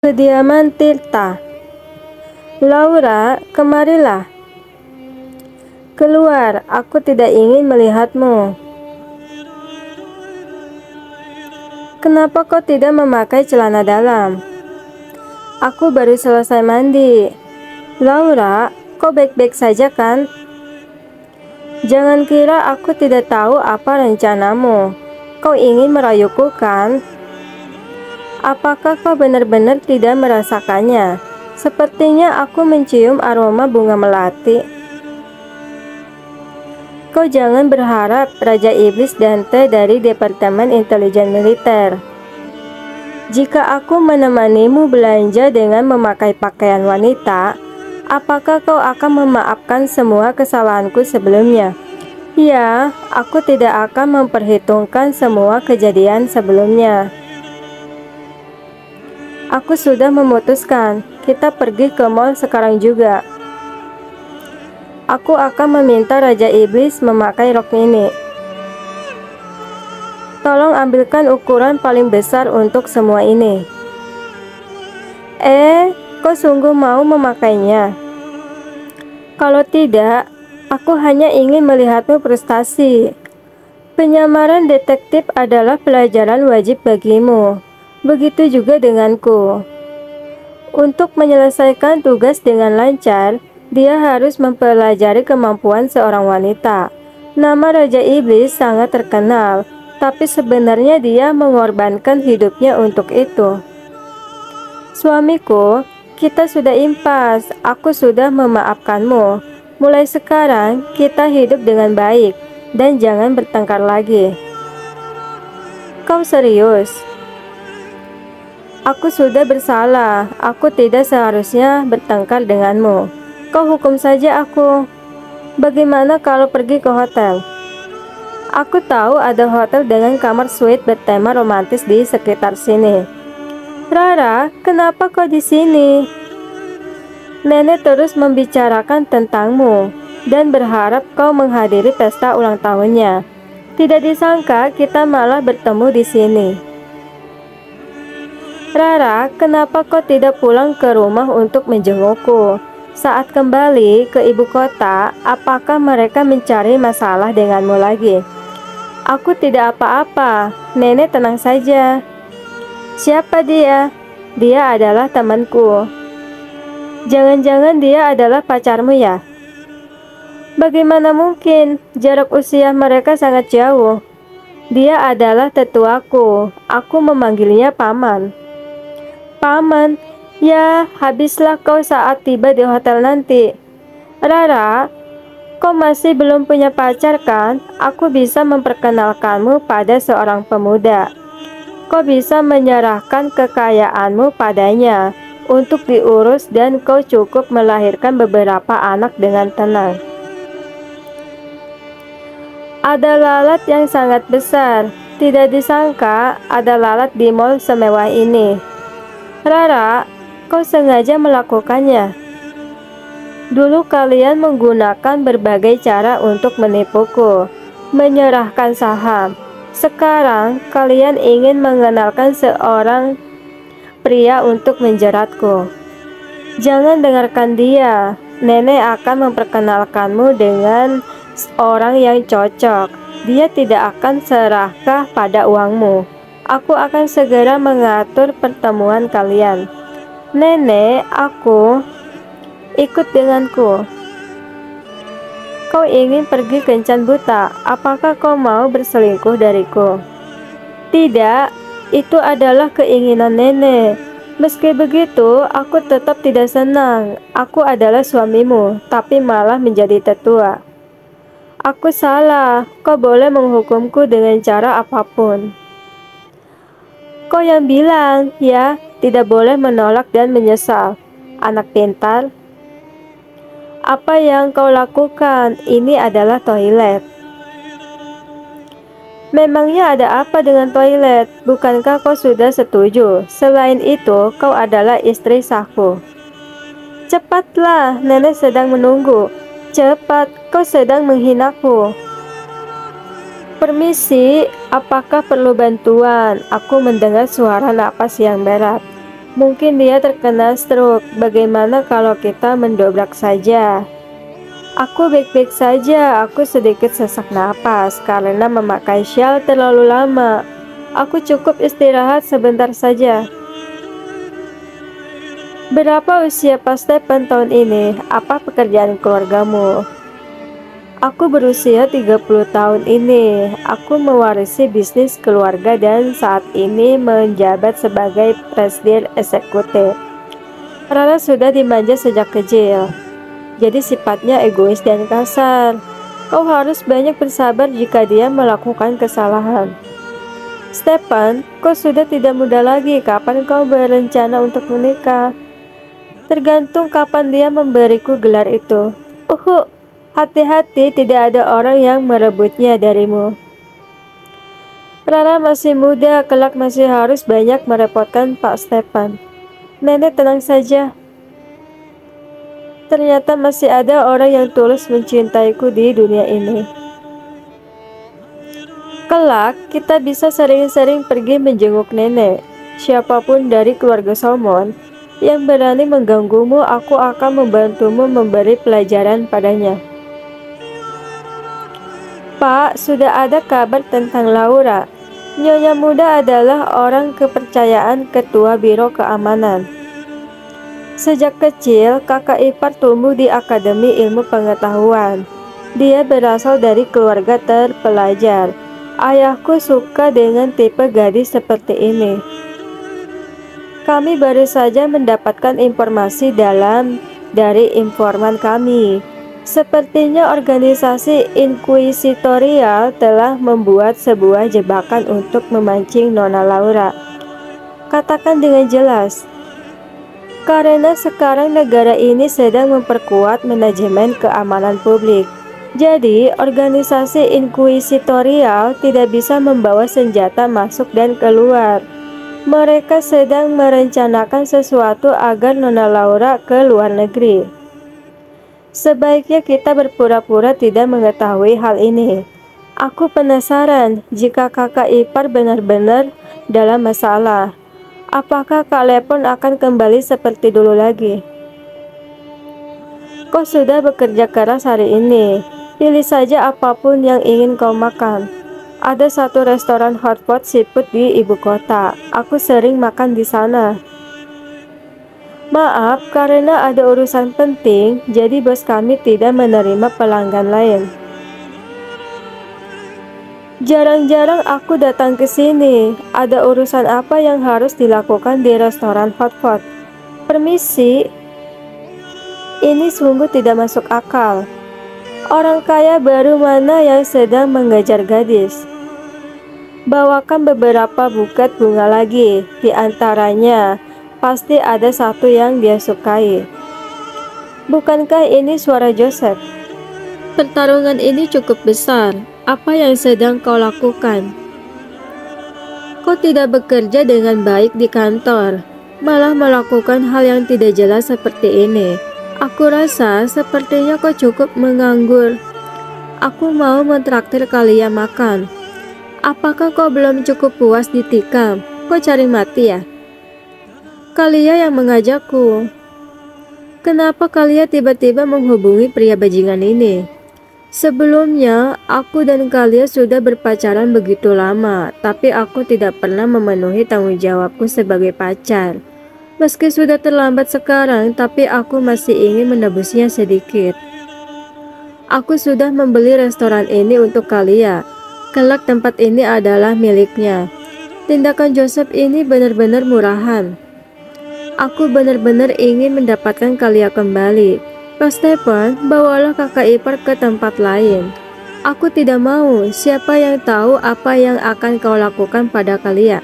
Kediaman Tirta. Laura, kemarilah. Keluar, aku tidak ingin melihatmu. Kenapa kau tidak memakai celana dalam? Aku baru selesai mandi. Laura, kau baik-baik saja kan? Jangan kira aku tidak tahu apa rencanamu. Kau ingin merayuku kan? Apakah kau benar-benar tidak merasakannya? Sepertinya aku mencium aroma bunga melati. Kau jangan berharap Raja Iblis Dante dari Departemen Intelijen Militer. Jika aku menemanimu belanja dengan memakai pakaian wanita, apakah kau akan memaafkan semua kesalahanku sebelumnya? Ya, aku tidak akan memperhitungkan semua kejadian sebelumnya. Aku sudah memutuskan, kita pergi ke mall sekarang juga. Aku akan meminta Raja Iblis memakai rok mini. Tolong ambilkan ukuran paling besar untuk semua ini. Kau sungguh mau memakainya? Kalau tidak, aku hanya ingin melihatmu prestasi. Penyamaran detektif adalah pelajaran wajib bagimu. Begitu juga denganku. Untuk menyelesaikan tugas dengan lancar, dia harus mempelajari kemampuan seorang wanita. Nama Raja Iblis sangat terkenal, tapi sebenarnya dia mengorbankan hidupnya untuk itu. Suamiku, kita sudah impas. Aku sudah memaafkanmu. Mulai sekarang, kita hidup dengan baik dan jangan bertengkar lagi. Kau serius? Aku sudah bersalah. Aku tidak seharusnya bertengkar denganmu. Kau hukum saja aku. Bagaimana kalau pergi ke hotel? Aku tahu ada hotel dengan kamar suite bertema romantis di sekitar sini. Rara, kenapa kau di sini? Nenek terus membicarakan tentangmu dan berharap kau menghadiri pesta ulang tahunnya. Tidak disangka kita malah bertemu di sini. Rara, kenapa kau tidak pulang ke rumah untuk menjengukku? Saat kembali ke ibu kota, apakah mereka mencari masalah denganmu lagi? Aku tidak apa-apa, nenek tenang saja. Siapa dia? Dia adalah temanku. Jangan-jangan dia adalah pacarmu ya? Bagaimana mungkin? Jarak usia mereka sangat jauh. Dia adalah tetuaku. Aku memanggilnya paman. Paman, ya habislah kau saat tiba di hotel nanti. Rara, kau masih belum punya pacar kan? Aku bisa memperkenalkanmu pada seorang pemuda. Kau bisa menyerahkan kekayaanmu padanya untuk diurus dan kau cukup melahirkan beberapa anak dengan tenang. Ada lalat yang sangat besar. Tidak disangka ada lalat di mall semewah ini. Rara, kau sengaja melakukannya. Dulu kalian menggunakan berbagai cara untuk menipuku, menyerahkan saham. Sekarang kalian ingin mengenalkan seorang pria untuk menjeratku. Jangan dengarkan dia. Nenek akan memperkenalkanmu dengan orang yang cocok. Dia tidak akan serakah pada uangmu. Aku akan segera mengatur pertemuan kalian. Nenek, aku ikut denganku. Kau ingin pergi kencan buta? Apakah kau mau berselingkuh dariku? Tidak, itu adalah keinginan nenek. Meski begitu, aku tetap tidak senang. Aku adalah suamimu, tapi malah menjadi tetua. Aku salah. Kau boleh menghukumku dengan cara apapun. Kau yang bilang, ya, tidak boleh menolak dan menyesal. Anak pintar. Apa yang kau lakukan? Ini adalah toilet. Memangnya ada apa dengan toilet? Bukankah kau sudah setuju? Selain itu, kau adalah istri sahku. Cepatlah, nenek sedang menunggu. Cepat, kau sedang menghinaku. Permisi, apakah perlu bantuan? Aku mendengar suara napas yang berat. Mungkin dia terkena stroke. Bagaimana kalau kita mendobrak saja? Aku baik-baik saja. Aku sedikit sesak napas karena memakai syal terlalu lama. Aku cukup istirahat sebentar saja. Berapa usia Pak Stephen tahun ini? Apa pekerjaan keluargamu? Aku berusia 30 tahun ini. Aku mewarisi bisnis keluarga dan saat ini menjabat sebagai presiden eksekutif. Rara sudah dimanja sejak kecil, jadi sifatnya egois dan kasar. Kau harus banyak bersabar jika dia melakukan kesalahan. Stephen, kau sudah tidak muda lagi. Kapan kau berencana untuk menikah? Tergantung kapan dia memberiku gelar itu. Hati-hati, tidak ada orang yang merebutnya darimu. Rara masih muda, kelak masih harus banyak merepotkan Pak Stephen. Nenek tenang saja. Ternyata masih ada orang yang tulus mencintaiku di dunia ini. Kelak kita bisa sering-sering pergi menjenguk nenek. Siapapun dari keluarga Solomon yang berani mengganggumu, aku akan membantumu memberi pelajaran padanya. Pak, sudah ada kabar tentang Laura. Nyonya muda adalah orang kepercayaan ketua biro keamanan. Sejak kecil, kakak ipar tumbuh di Akademi Ilmu Pengetahuan. Dia berasal dari keluarga terpelajar. Ayahku suka dengan tipe gadis seperti ini. Kami baru saja mendapatkan informasi dari informan kami. Sepertinya organisasi inkuisitorial telah membuat sebuah jebakan untuk memancing Nona Laura. Katakan dengan jelas. Karena sekarang negara ini sedang memperkuat manajemen keamanan publik. Jadi, organisasi inkuisitorial tidak bisa membawa senjata masuk dan keluar. Mereka sedang merencanakan sesuatu agar Nona Laura ke luar negeri. Sebaiknya kita berpura-pura tidak mengetahui hal ini. Aku penasaran jika kakak ipar benar-benar dalam masalah. Apakah Kak Lepon akan kembali seperti dulu lagi? Kau sudah bekerja keras hari ini. Pilih saja apapun yang ingin kau makan. Ada satu restoran hotpot seafood di ibu kota. Aku sering makan di sana. Maaf, karena ada urusan penting, jadi bos kami tidak menerima pelanggan lain. Jarang-jarang aku datang ke sini. Ada urusan apa yang harus dilakukan di restoran hotpot? Permisi. Ini sungguh tidak masuk akal. Orang kaya baru mana yang sedang mengejar gadis? Bawakan beberapa buket bunga lagi, di antaranya pasti ada satu yang dia sukai. Bukankah ini suara Joseph? Pertarungan ini cukup besar. Apa yang sedang kau lakukan? Kau tidak bekerja dengan baik di kantor, malah melakukan hal yang tidak jelas seperti ini. Aku rasa sepertinya kau cukup menganggur. Aku mau mentraktir kalian makan. Apakah kau belum cukup puas ditikam? Kau cari mati ya? Kalian yang mengajakku. Kenapa kalian tiba-tiba menghubungi pria bajingan ini? Sebelumnya, aku dan kalian sudah berpacaran begitu lama, tapi aku tidak pernah memenuhi tanggung jawabku sebagai pacar. Meski sudah terlambat sekarang, tapi aku masih ingin menebusnya sedikit. Aku sudah membeli restoran ini untuk kalian. Kelak tempat ini adalah miliknya. Tindakan Joseph ini benar-benar murahan. Aku benar-benar ingin mendapatkan kalian kembali. Pak Stephen, bawalah kakak ipar ke tempat lain. Aku tidak mau. Siapa yang tahu apa yang akan kau lakukan pada kalian?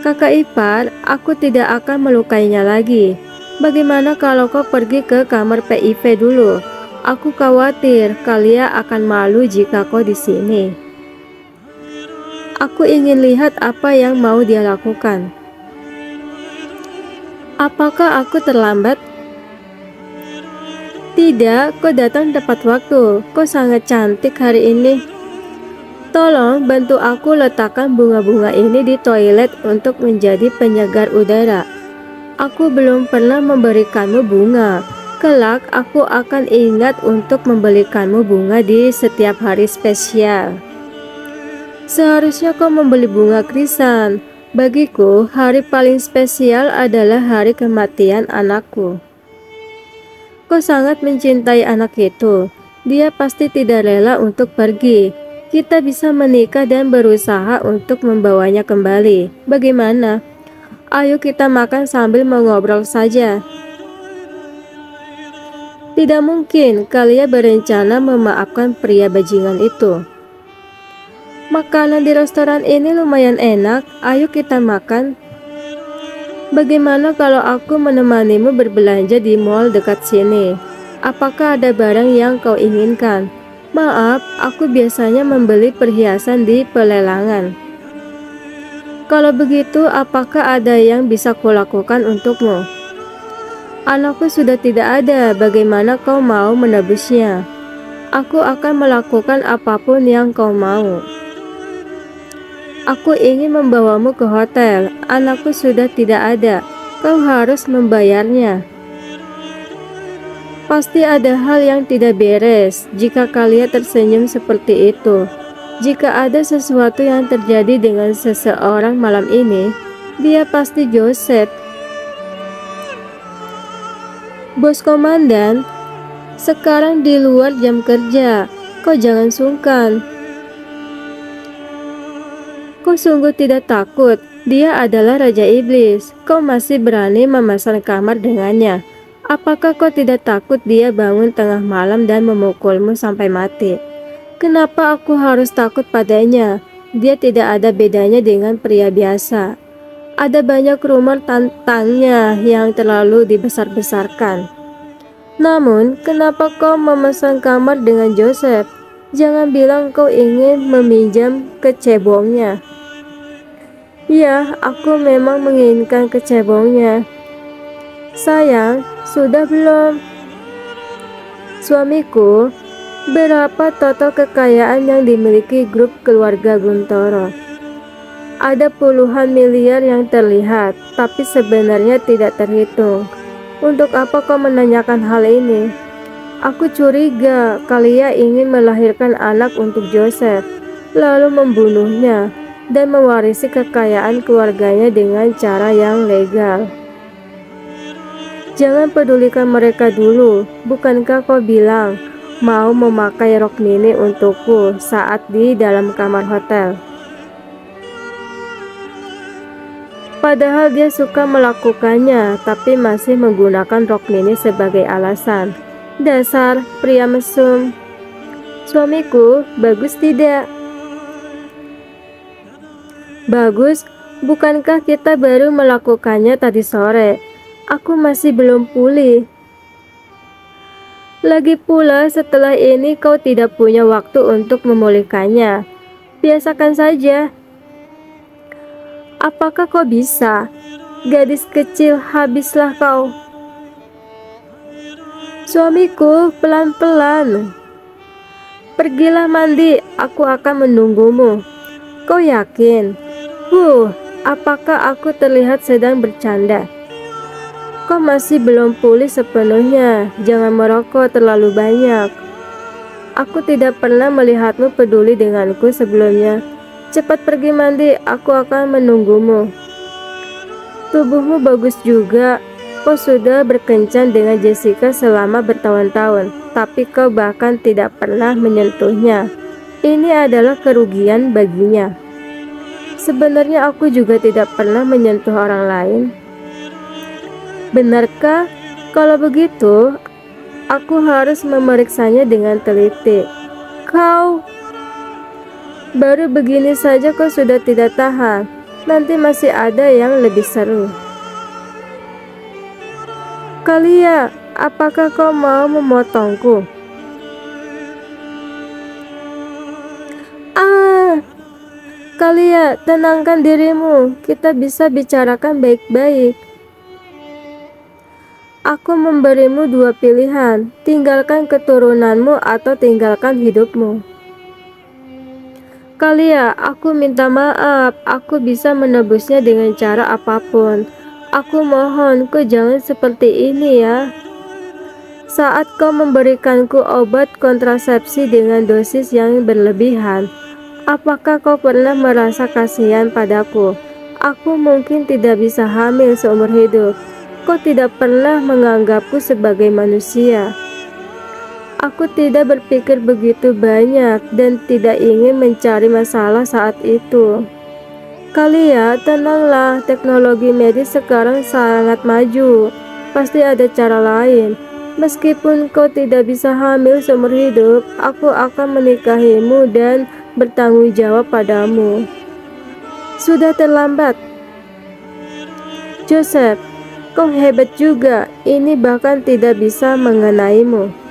Kakak ipar, aku tidak akan melukainya lagi. Bagaimana kalau kau pergi ke kamar PIV dulu? Aku khawatir kalian akan malu jika kau di sini. Aku ingin lihat apa yang mau dia lakukan. Apakah aku terlambat? Tidak, kau datang tepat waktu. Kau sangat cantik hari ini. Tolong bantu aku letakkan bunga-bunga ini di toilet untuk menjadi penyegar udara. Aku belum pernah memberikanmu bunga. Kelak aku akan ingat untuk membelikanmu bunga di setiap hari spesial. Seharusnya kau membeli bunga krisan. Bagiku, hari paling spesial adalah hari kematian anakku. Kau sangat mencintai anak itu. Dia pasti tidak rela untuk pergi. Kita bisa menikah dan berusaha untuk membawanya kembali. Bagaimana? Ayo kita makan sambil mengobrol saja. Tidak mungkin kalian berencana memaafkan pria bajingan itu. Makanan di restoran ini lumayan enak. Ayo kita makan. Bagaimana kalau aku menemanimu berbelanja di mall dekat sini? Apakah ada barang yang kau inginkan? Maaf, aku biasanya membeli perhiasan di pelelangan. Kalau begitu, apakah ada yang bisa kulakukan untukmu? Anakku sudah tidak ada, bagaimana kau mau menebusnya? Aku akan melakukan apapun yang kau mau. Aku ingin membawamu ke hotel. Anakku sudah tidak ada, kau harus membayarnya. Pasti ada hal yang tidak beres jika kalian tersenyum seperti itu. Jika ada sesuatu yang terjadi dengan seseorang malam ini, dia pasti Joseph. Bos komandan, sekarang di luar jam kerja. Kau jangan sungkan. Kau sungguh tidak takut. Dia adalah Raja Iblis. Kau masih berani memesan kamar dengannya. Apakah kau tidak takut dia bangun tengah malam dan memukulmu sampai mati? Kenapa aku harus takut padanya? Dia tidak ada bedanya dengan pria biasa. Ada banyak rumor tentangnya yang terlalu dibesar-besarkan. Namun, kenapa kau memesan kamar dengan Joseph? Jangan bilang kau ingin meminjam kecebongnya. Ya, aku memang menginginkan kecebongnya. Sayang, sudah belum? Suamiku, berapa total kekayaan yang dimiliki grup keluarga Guntoro? Ada puluhan miliar yang terlihat, tapi sebenarnya tidak terhitung. Untuk apa kau menanyakan hal ini? Aku curiga kalian ingin melahirkan anak untuk Joseph, lalu membunuhnya, dan mewarisi kekayaan keluarganya dengan cara yang legal. Jangan pedulikan mereka dulu. Bukankah kau bilang mau memakai rok mini untukku saat di dalam kamar hotel? Padahal dia suka melakukannya, tapi masih menggunakan rok mini sebagai alasan. Dasar pria mesum. Suamiku, bagus tidak? Bagus, bukankah kita baru melakukannya tadi sore? Aku masih belum pulih. Lagi pula setelah ini kau tidak punya waktu untuk memulihkannya. Biasakan saja. Apakah kau bisa? Gadis kecil, habislah kau. Suamiku, pelan-pelan. Pergilah mandi, aku akan menunggumu. Kau yakin? Apakah aku terlihat sedang bercanda? Kau masih belum pulih sepenuhnya. Jangan merokok terlalu banyak. Aku tidak pernah melihatmu peduli denganku sebelumnya. Cepat pergi mandi, aku akan menunggumu. Tubuhmu bagus juga. Kau sudah berkencan dengan Jessica selama bertahun-tahun, tapi kau bahkan tidak pernah menyentuhnya. Ini adalah kerugian baginya. Sebenarnya aku juga tidak pernah menyentuh orang lain. Benarkah? Kalau begitu, aku harus memeriksanya dengan teliti. Kau baru begini saja kau sudah tidak tahan. Nanti masih ada yang lebih seru. Kalia, apakah kau mau memotongku? Kalia, tenangkan dirimu. Kita bisa bicarakan baik-baik. Aku memberimu dua pilihan, tinggalkan keturunanmu atau tinggalkan hidupmu. Kalia, aku minta maaf. Aku bisa menebusnya dengan cara apapun. Aku mohon, kau jangan seperti ini ya. Saat kau memberikanku obat kontrasepsi dengan dosis yang berlebihan, apakah kau pernah merasa kasihan padaku? Aku mungkin tidak bisa hamil seumur hidup. Kau tidak pernah menganggapku sebagai manusia. Aku tidak berpikir begitu banyak dan tidak ingin mencari masalah saat itu. Kalia, tenanglah. Teknologi medis sekarang sangat maju. Pasti ada cara lain. Meskipun kau tidak bisa hamil seumur hidup, aku akan menikahimu dan bertanggung jawab padamu. Sudah terlambat. Joseph, kau hebat juga. Ini bahkan tidak bisa mengenaimu.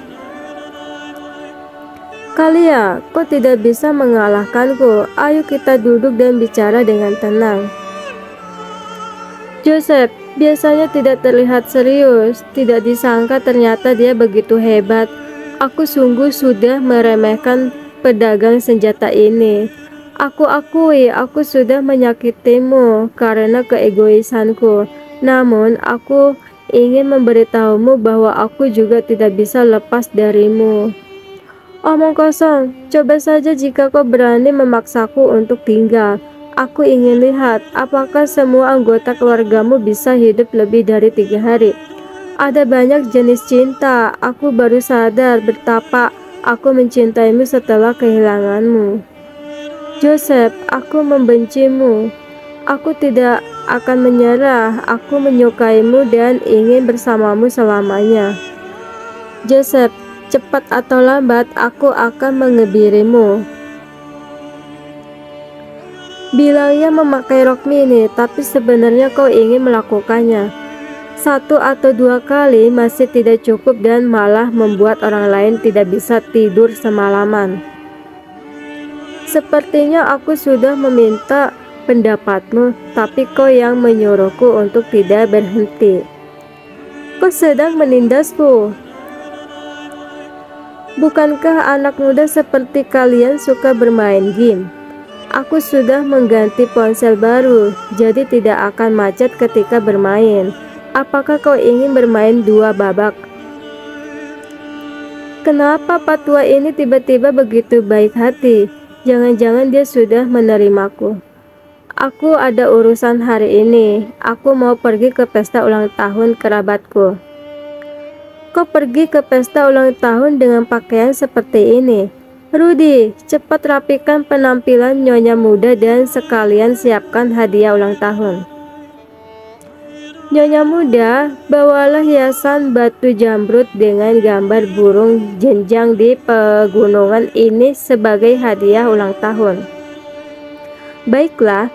Kalia, kau tidak bisa mengalahkanku. Ayo kita duduk dan bicara dengan tenang. Joseph biasanya tidak terlihat serius. Tidak disangka ternyata dia begitu hebat. Aku sungguh sudah meremehkan pedagang senjata ini. Aku akui aku sudah menyakitimu karena keegoisanku. Namun aku ingin memberitahumu bahwa aku juga tidak bisa lepas darimu. Omong kosong, coba saja jika kau berani memaksaku untuk tinggal. Aku ingin lihat apakah semua anggota keluargamu bisa hidup lebih dari 3 hari. Ada banyak jenis cinta. Aku baru sadar betapa aku mencintaimu setelah kehilanganmu. Joseph, aku membencimu. Aku tidak akan menyerah. Aku menyukaimu dan ingin bersamamu selamanya. Joseph, cepat atau lambat aku akan mengebirimu. Bilangnya memakai rok mini, tapi sebenarnya kau ingin melakukannya. 1 atau 2 kali masih tidak cukup dan malah membuat orang lain tidak bisa tidur semalaman. Sepertinya aku sudah meminta pendapatmu, tapi kau yang menyuruhku untuk tidak berhenti. Kau sedang menindasku. Bukankah anak muda seperti kalian suka bermain game? Aku sudah mengganti ponsel baru, jadi tidak akan macet ketika bermain. Apakah kau ingin bermain 2 babak? Kenapa Pak tua ini tiba-tiba begitu baik hati? Jangan-jangan dia sudah menerimaku. Aku ada urusan hari ini. Aku mau pergi ke pesta ulang tahun kerabatku. Kau pergi ke pesta ulang tahun dengan pakaian seperti ini? Rudy, cepat rapikan penampilan nyonya muda dan sekalian siapkan hadiah ulang tahun. Nyonya muda, bawalah hiasan batu jamrut dengan gambar burung jenjang di pegunungan ini sebagai hadiah ulang tahun. Baiklah.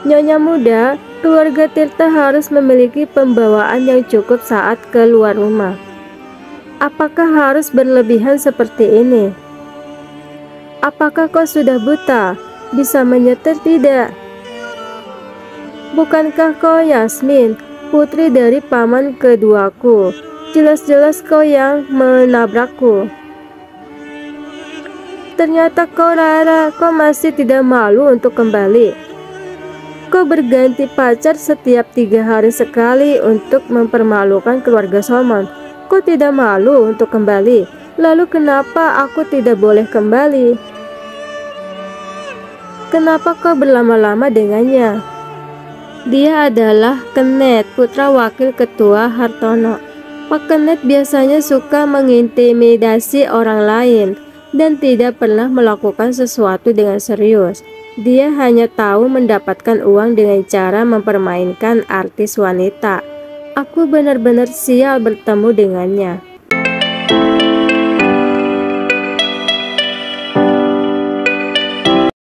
Nyonya muda, keluarga Tirta harus memiliki pembawaan yang cukup saat keluar rumah. Apakah harus berlebihan seperti ini? Apakah kau sudah buta? Bisa menyetir tidak? Bukankah kau Yasmin, putri dari paman keduaku? Jelas-jelas kau yang menabrakku. Ternyata kau Rara, kau masih tidak malu untuk kembali. Kau berganti pacar setiap 3 hari sekali untuk mempermalukan keluarga Solomon. Kau tidak malu untuk kembali. Lalu kenapa aku tidak boleh kembali? Kenapa kau berlama-lama dengannya? Dia adalah Kenet, putra wakil ketua Hartono. Pak Kenet biasanya suka mengintimidasi orang lain dan tidak pernah melakukan sesuatu dengan serius. Dia hanya tahu mendapatkan uang dengan cara mempermainkan artis wanita. Aku benar-benar sial bertemu dengannya.